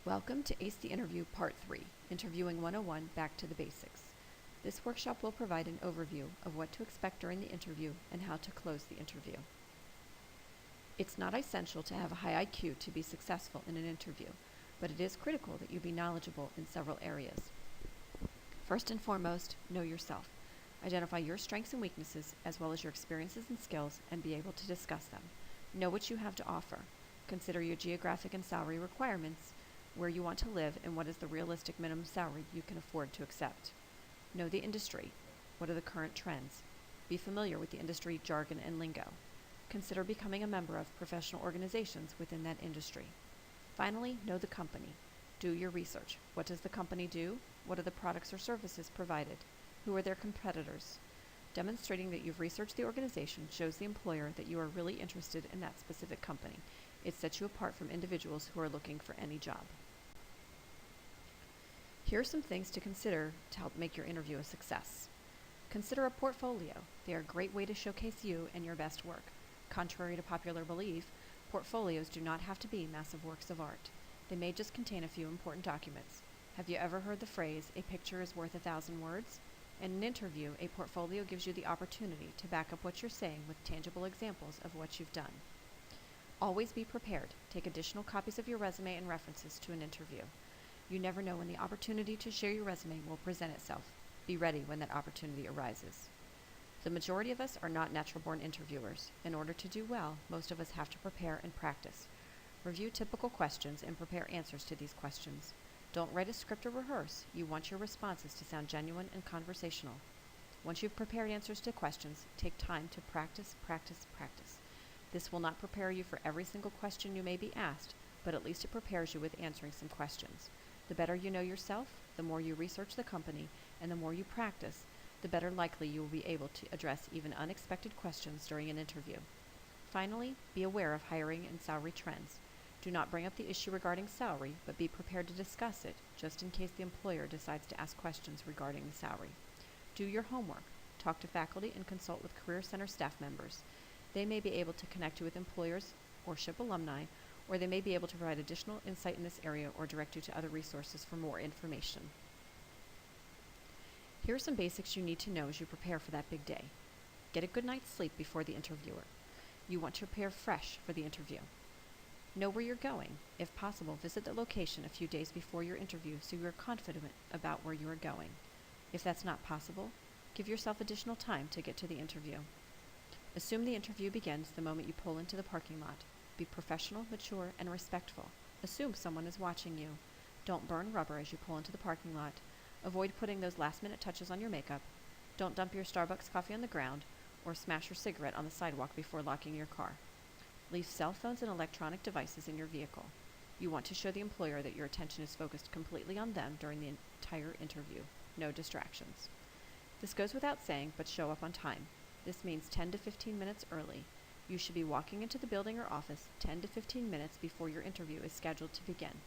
Welcome to Ace the Interview Part 3, Interviewing 101 Back to the Basics. This workshop will provide an overview of what to expect during the interview and how to close the interview. It's not essential to have a high IQ to be successful in an interview, but it is critical that you be knowledgeable in several areas. First and foremost, know yourself. Identify your strengths and weaknesses as well as your experiences and skills and be able to discuss them. Know what you have to offer. Consider your geographic and salary requirements, where you want to live, and what is the realistic minimum salary you can afford to accept. Know the industry. What are the current trends? Be familiar with the industry jargon and lingo. Consider becoming a member of professional organizations within that industry. Finally, know the company. Do your research. What does the company do? What are the products or services provided? Who are their competitors? Demonstrating that you've researched the organization shows the employer that you are really interested in that specific company. It sets you apart from individuals who are looking for any job. Here are some things to consider to help make your interview a success. Consider a portfolio. They are a great way to showcase you and your best work. Contrary to popular belief, portfolios do not have to be massive works of art. They may just contain a few important documents. Have you ever heard the phrase, "A picture is worth 1,000 words"? In an interview, a portfolio gives you the opportunity to back up what you're saying with tangible examples of what you've done. Always be prepared. Take additional copies of your resume and references to an interview. You never know when the opportunity to share your resume will present itself. Be ready when that opportunity arises. The majority of us are not natural-born interviewers. In order to do well, most of us have to prepare and practice. Review typical questions and prepare answers to these questions. Don't write a script or rehearse. You want your responses to sound genuine and conversational. Once you've prepared answers to questions, take time to practice. This will not prepare you for every single question you may be asked, but at least it prepares you with answering some questions. The better you know yourself, the more you research the company, and the more you practice, the better likely you will be able to address even unexpected questions during an interview. Finally, be aware of hiring and salary trends. Do not bring up the issue regarding salary, but be prepared to discuss it, just in case the employer decides to ask questions regarding the salary. Do your homework. Talk to faculty and consult with Career Center staff members. They may be able to connect you with employers or SHIP alumni, or they may be able to provide additional insight in this area or direct you to other resources for more information. Here are some basics you need to know as you prepare for that big day. Get a good night's sleep before the interviewer. You want to prepare fresh for the interview. Know where you're going. If possible, visit the location a few days before your interview so you are confident about where you are going. If that's not possible, give yourself additional time to get to the interview. Assume the interview begins the moment you pull into the parking lot. Be professional, mature, and respectful. Assume someone is watching you. Don't burn rubber as you pull into the parking lot. Avoid putting those last-minute touches on your makeup. Don't dump your Starbucks coffee on the ground or smash your cigarette on the sidewalk before locking your car. Leave cell phones and electronic devices in your vehicle. You want to show the employer that your attention is focused completely on them during the entire interview. No distractions. This goes without saying, but show up on time. This means 10 to 15 minutes early. You should be walking into the building or office 10 to 15 minutes before your interview is scheduled to begin.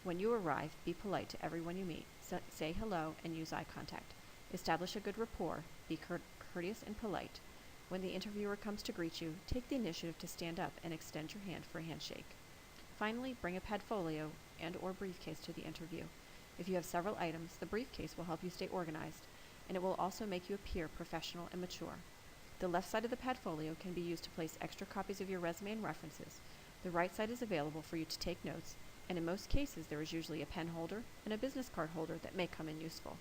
When you arrive, be polite to everyone you meet. Say hello and use eye contact. Establish a good rapport. Be courteous and polite. When the interviewer comes to greet you, take the initiative to stand up and extend your hand for a handshake. Finally, bring a portfolio and/or briefcase to the interview. If you have several items, the briefcase will help you stay organized, and it will also make you appear professional and mature. The left side of the portfolio can be used to place extra copies of your resume and references. The right side is available for you to take notes, and in most cases there is usually a pen holder and a business card holder that may come in useful.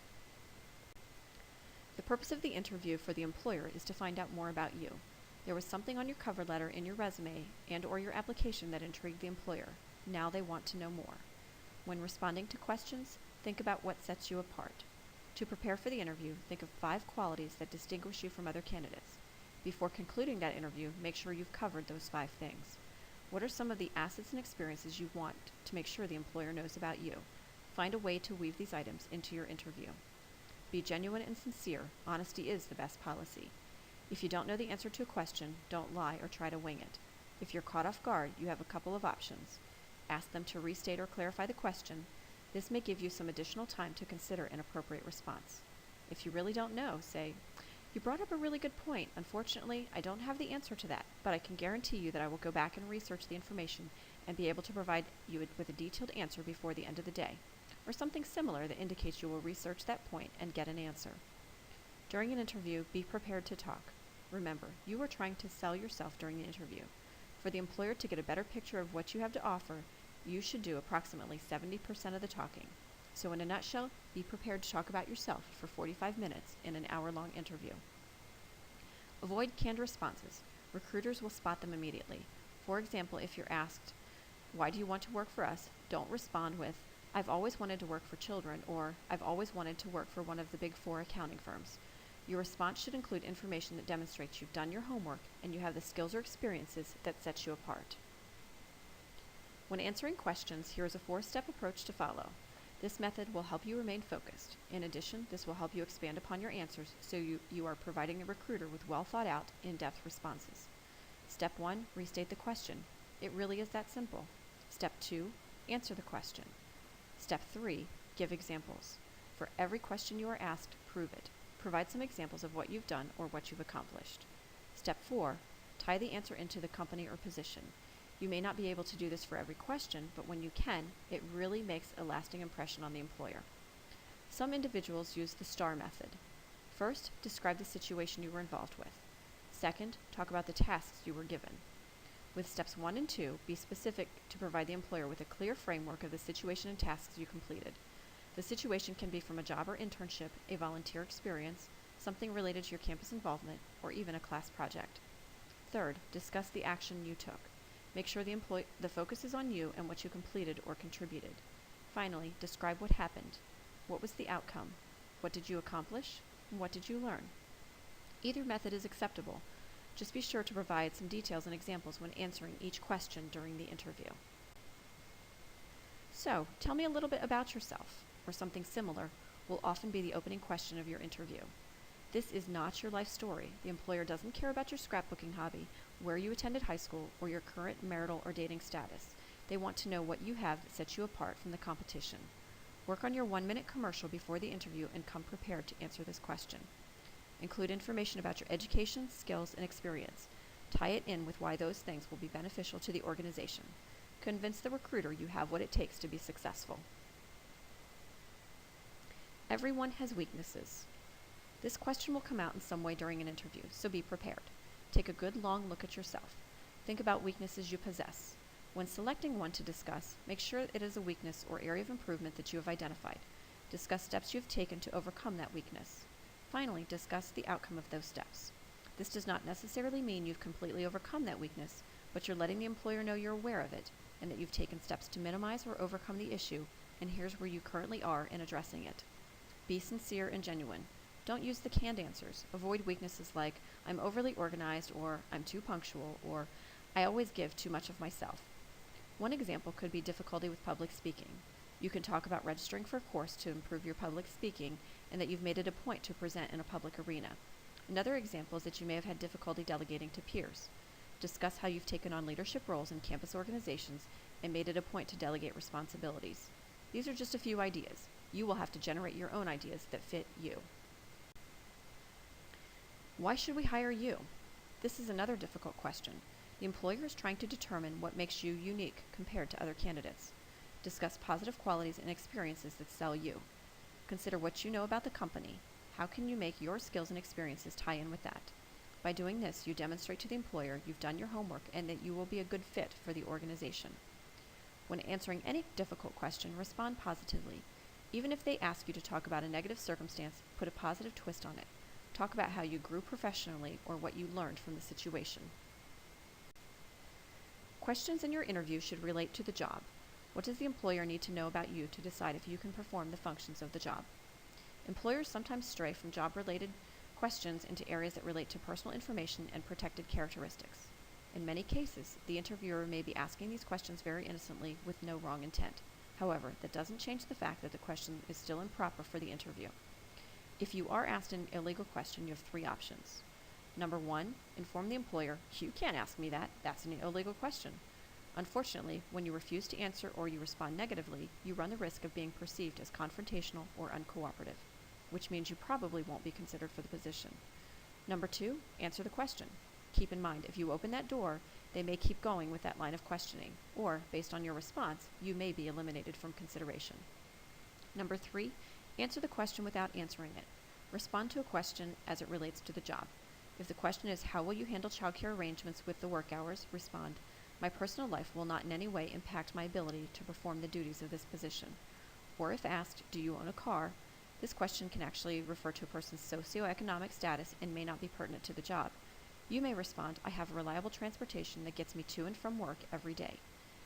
The purpose of the interview for the employer is to find out more about you. There was something on your cover letter, in your resume, and/or your application that intrigued the employer. Now they want to know more. When responding to questions, think about what sets you apart. To prepare for the interview, think of 5 qualities that distinguish you from other candidates. Before concluding that interview, make sure you've covered those 5 things. What are some of the assets and experiences you want to make sure the employer knows about you? Find a way to weave these items into your interview. Be genuine and sincere. Honesty is the best policy. If you don't know the answer to a question, don't lie or try to wing it. If you're caught off guard, you have a couple of options. Ask them to restate or clarify the question. This may give you some additional time to consider an appropriate response. If you really don't know, say, "You brought up a really good point. Unfortunately, I don't have the answer to that, but I can guarantee you that I will go back and research the information and be able to provide you with a detailed answer before the end of the day, or something similar that indicates you will research that point and get an answer. During an interview, be prepared to talk. Remember, you are trying to sell yourself during the interview. For the employer to get a better picture of what you have to offer, you should do approximately 70% of the talking. So in a nutshell, be prepared to talk about yourself for 45 minutes in an hour-long interview. Avoid canned responses. Recruiters will spot them immediately. For example, if you're asked, "Why do you want to work for us?" don't respond with, "I've always wanted to work for children," or "I've always wanted to work for one of the big 4 accounting firms." Your response should include information that demonstrates you've done your homework and you have the skills or experiences that set you apart. When answering questions, here is a 4-step approach to follow. This method will help you remain focused. In addition, this will help you expand upon your answers so you are providing the recruiter with well-thought-out, in-depth responses. Step 1, restate the question. It really is that simple. Step 2, answer the question. Step 3, give examples. For every question you are asked, prove it. Provide some examples of what you've done or what you've accomplished. Step 4, tie the answer into the company or position. You may not be able to do this for every question, but when you can, it really makes a lasting impression on the employer. Some individuals use the STAR method. First, describe the situation you were involved with. Second, talk about the tasks you were given. With steps 1 and 2, be specific to provide the employer with a clear framework of the situation and tasks you completed. The situation can be from a job or internship, a volunteer experience, something related to your campus involvement, or even a class project. Third, discuss the action you took. Make sure the focus is on you and what you completed or contributed. Finally, describe what happened. What was the outcome? What did you accomplish? And what did you learn? Either method is acceptable. Just be sure to provide some details and examples when answering each question during the interview. So, tell me a little bit about yourself, or something similar, will often be the opening question of your interview. This is not your life story. The employer doesn't care about your scrapbooking hobby, where you attended high school, or your current marital or dating status. They want to know what you have that sets you apart from the competition. Work on your 1-minute commercial before the interview and come prepared to answer this question. Include information about your education, skills, and experience. Tie it in with why those things will be beneficial to the organization. Convince the recruiter you have what it takes to be successful. Everyone has weaknesses. This question will come out in some way during an interview, so be prepared. Take a good long look at yourself. Think about weaknesses you possess. When selecting one to discuss, make sure it is a weakness or area of improvement that you have identified. Discuss steps you have taken to overcome that weakness. Finally, discuss the outcome of those steps. This does not necessarily mean you've completely overcome that weakness, but you're letting the employer know you're aware of it and that you've taken steps to minimize or overcome the issue, and here's where you currently are in addressing it. Be sincere and genuine. Don't use the canned answers. Avoid weaknesses like, "I'm overly organized," or "I'm too punctual," or "I always give too much of myself." One example could be difficulty with public speaking. You can talk about registering for a course to improve your public speaking and that you've made it a point to present in a public arena. Another example is that you may have had difficulty delegating to peers. Discuss how you've taken on leadership roles in campus organizations and made it a point to delegate responsibilities. These are just a few ideas. You will have to generate your own ideas that fit you. Why should we hire you? This is another difficult question. The employer is trying to determine what makes you unique compared to other candidates. Discuss positive qualities and experiences that sell you. Consider what you know about the company. How can you make your skills and experiences tie in with that? By doing this, you demonstrate to the employer you've done your homework and that you will be a good fit for the organization. When answering any difficult question, respond positively. Even if they ask you to talk about a negative circumstance, put a positive twist on it. Talk about how you grew professionally or what you learned from the situation. Questions in your interview should relate to the job. What does the employer need to know about you to decide if you can perform the functions of the job? Employers sometimes stray from job-related questions into areas that relate to personal information and protected characteristics. In many cases, the interviewer may be asking these questions very innocently with no wrong intent. However, that doesn't change the fact that the question is still improper for the interview. If you are asked an illegal question, you have 3 options. Number 1, inform the employer, "You can't ask me that. That's an illegal question." Unfortunately, when you refuse to answer or you respond negatively, you run the risk of being perceived as confrontational or uncooperative, which means you probably won't be considered for the position. Number 2, answer the question. Keep in mind, if you open that door, They may keep going with that line of questioning, or, based on your response, you may be eliminated from consideration. Number 3, answer the question without answering it. Respond to a question as it relates to the job. If the question is, how will you handle childcare arrangements with the work hours? Respond, my personal life will not in any way impact my ability to perform the duties of this position. Or if asked, do you own a car? This question can actually refer to a person's socioeconomic status and may not be pertinent to the job. You may respond, I have reliable transportation that gets me to and from work every day.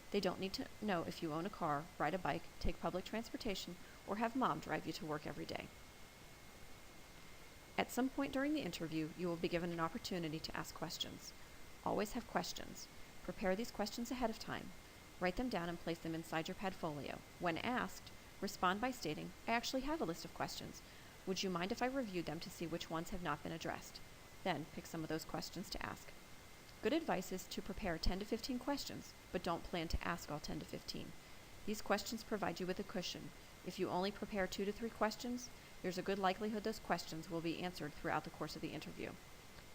They don't need to know if you own a car, ride a bike, take public transportation, or have mom drive you to work every day. At some point during the interview, you will be given an opportunity to ask questions. Always have questions. Prepare these questions ahead of time. Write them down and place them inside your Padfolio. When asked, respond by stating, I actually have a list of questions. Would you mind if I reviewed them to see which ones have not been addressed? Then pick some of those questions to ask. Good advice is to prepare 10 to 15 questions, but don't plan to ask all 10 to 15. These questions provide you with a cushion. If you only prepare 2 to 3 questions, there's a good likelihood those questions will be answered throughout the course of the interview.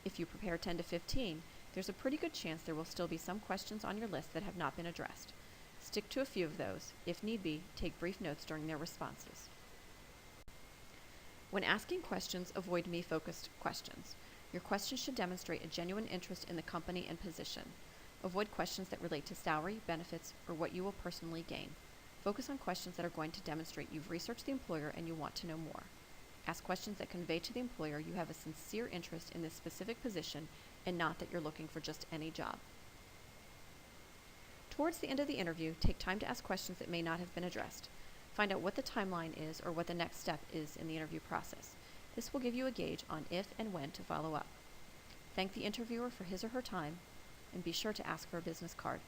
If you prepare 10 to 15, there's a pretty good chance there will still be some questions on your list that have not been addressed. Stick to a few of those. If need be, take brief notes during their responses. When asking questions, avoid me-focused questions. Your questions should demonstrate a genuine interest in the company and position. Avoid questions that relate to salary, benefits, or what you will personally gain. Focus on questions that are going to demonstrate you've researched the employer and you want to know more. Ask questions that convey to the employer you have a sincere interest in this specific position and not that you're looking for just any job. Towards the end of the interview, take time to ask questions that may not have been addressed. Find out what the timeline is or what the next step is in the interview process. This will give you a gauge on if and when to follow up. Thank the interviewer for his or her time, and be sure to ask for a business card.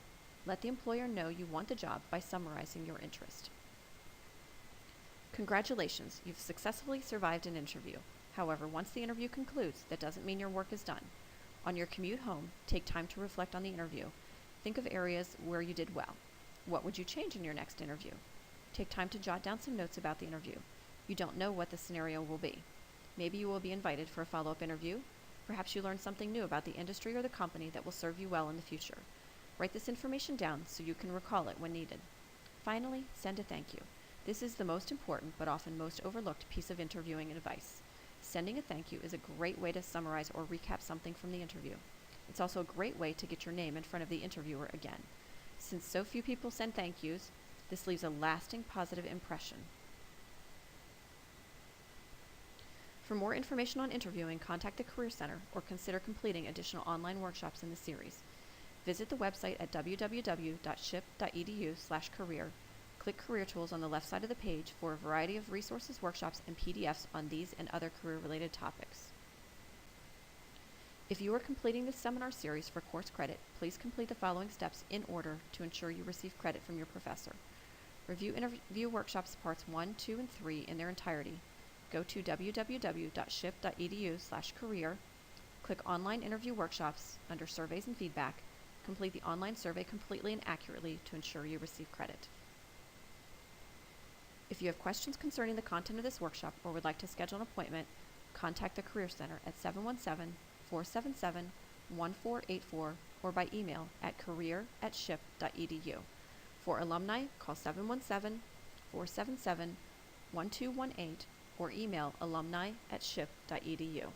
Let the employer know you want the job by summarizing your interest. Congratulations, you've successfully survived an interview. However, once the interview concludes, that doesn't mean your work is done. On your commute home, take time to reflect on the interview. Think of areas where you did well. What would you change in your next interview? Take time to jot down some notes about the interview. You don't know what the scenario will be. Maybe you will be invited for a follow-up interview. Perhaps you learned something new about the industry or the company that will serve you well in the future. Write this information down so you can recall it when needed. Finally, send a thank you. This is the most important but often most overlooked piece of interviewing advice. Sending a thank you is a great way to summarize or recap something from the interview. It's also a great way to get your name in front of the interviewer again. Since so few people send thank yous, this leaves a lasting positive impression. For more information on interviewing, contact the Career Center or consider completing additional online workshops in the series. Visit the website at www.ship.edu/career. Click Career Tools on the left side of the page for a variety of resources, workshops, and PDFs on these and other career-related topics. If you are completing this seminar series for course credit, please complete the following steps in order to ensure you receive credit from your professor. Review interview workshops parts 1, 2, and 3 in their entirety. Go to www.ship.edu/career. Click Online Interview Workshops under Surveys and Feedback. Complete the online survey completely and accurately to ensure you receive credit. If you have questions concerning the content of this workshop or would like to schedule an appointment, contact the Career Center at 717-477-1484 or by email at career@ship.edu. For alumni, call 717-477-1218 or email alumni@ship.edu.